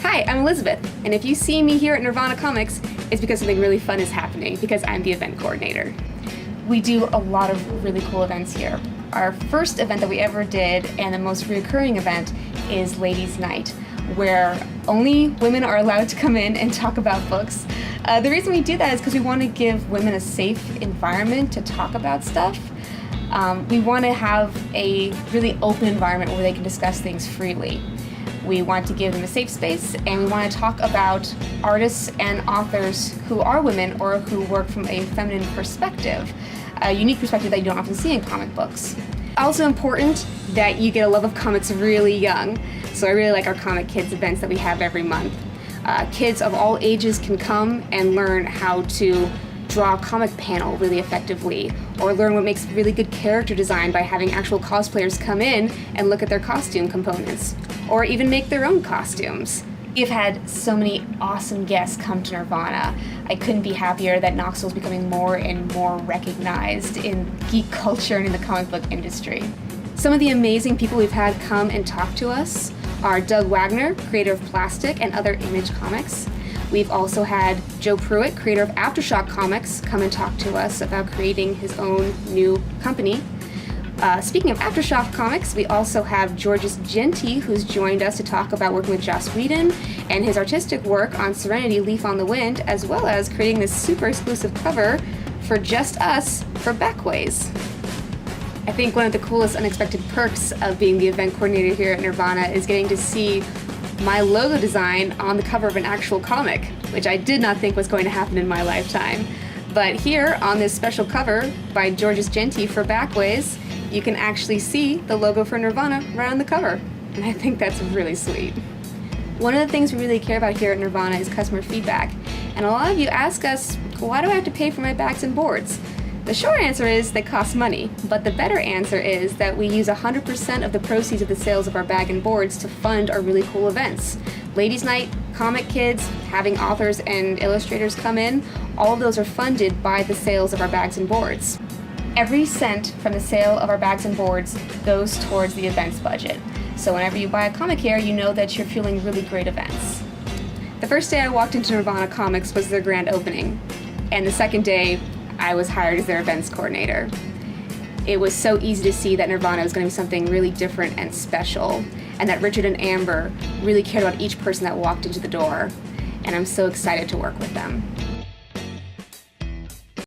Hi, I'm Elizabeth, and if you see me here at Nirvana Comics, it's because something really fun is happening, because I'm the event coordinator. We do a lot of really cool events here. Our first event that we ever did, and the most recurring event, is Ladies' Night, where only women are allowed to come in and talk about books. The reason we do that is because we want to give women a safe environment to talk about stuff. We want to have a really open environment where they can discuss things freely. We want to give them a safe space, and we want to talk about artists and authors who are women or who work from a feminine perspective, a unique perspective that you don't often see in comic books. Also important that you get a love of comics really young, so I really like our Comic Kids events that we have every month. Kids of all ages can come and learn how to draw a comic panel really effectively, or learn what makes really good character design by having actual cosplayers come in and look at their costume components, or even make their own costumes. We've had so many awesome guests come to Nirvana. I couldn't be happier that Knoxville is becoming more and more recognized in geek culture and in the comic book industry. Some of the amazing people we've had come and talk to us are Doug Wagner, creator of Plastic and other Image comics. We've also had Joe Pruitt, creator of Aftershock Comics, come and talk to us about creating his own new company. Speaking of Aftershock Comics, we also have Georges Genty, who's joined us to talk about working with Joss Whedon and his artistic work on Serenity, Leaf on the Wind, as well as creating this super exclusive cover for just us for Backways. I think one of the coolest unexpected perks of being the event coordinator here at Nirvana is getting to see my logo design on the cover of an actual comic, which I did not think was going to happen in my lifetime. But here, on this special cover by Georges Genty for Backways, you can actually see the logo for Nirvana right on the cover, and I think that's really sweet. One of the things we really care about here at Nirvana is customer feedback, and a lot of you ask us, why do I have to pay for my bags and boards? The short answer is they cost money, but the better answer is that we use 100% of the proceeds of the sales of our bag and boards to fund our really cool events. Ladies' Night, Comic Kids, having authors and illustrators come in, all of those are funded by the sales of our bags and boards. Every cent from the sale of our bags and boards goes towards the events budget. So whenever you buy a comic here, you know that you're fueling really great events. The first day I walked into Nirvana Comics was their grand opening, and the second day I was hired as their events coordinator. It was so easy to see that Nirvana was going to be something really different and special, and that Richard and Amber really cared about each person that walked into the door, and I'm so excited to work with them.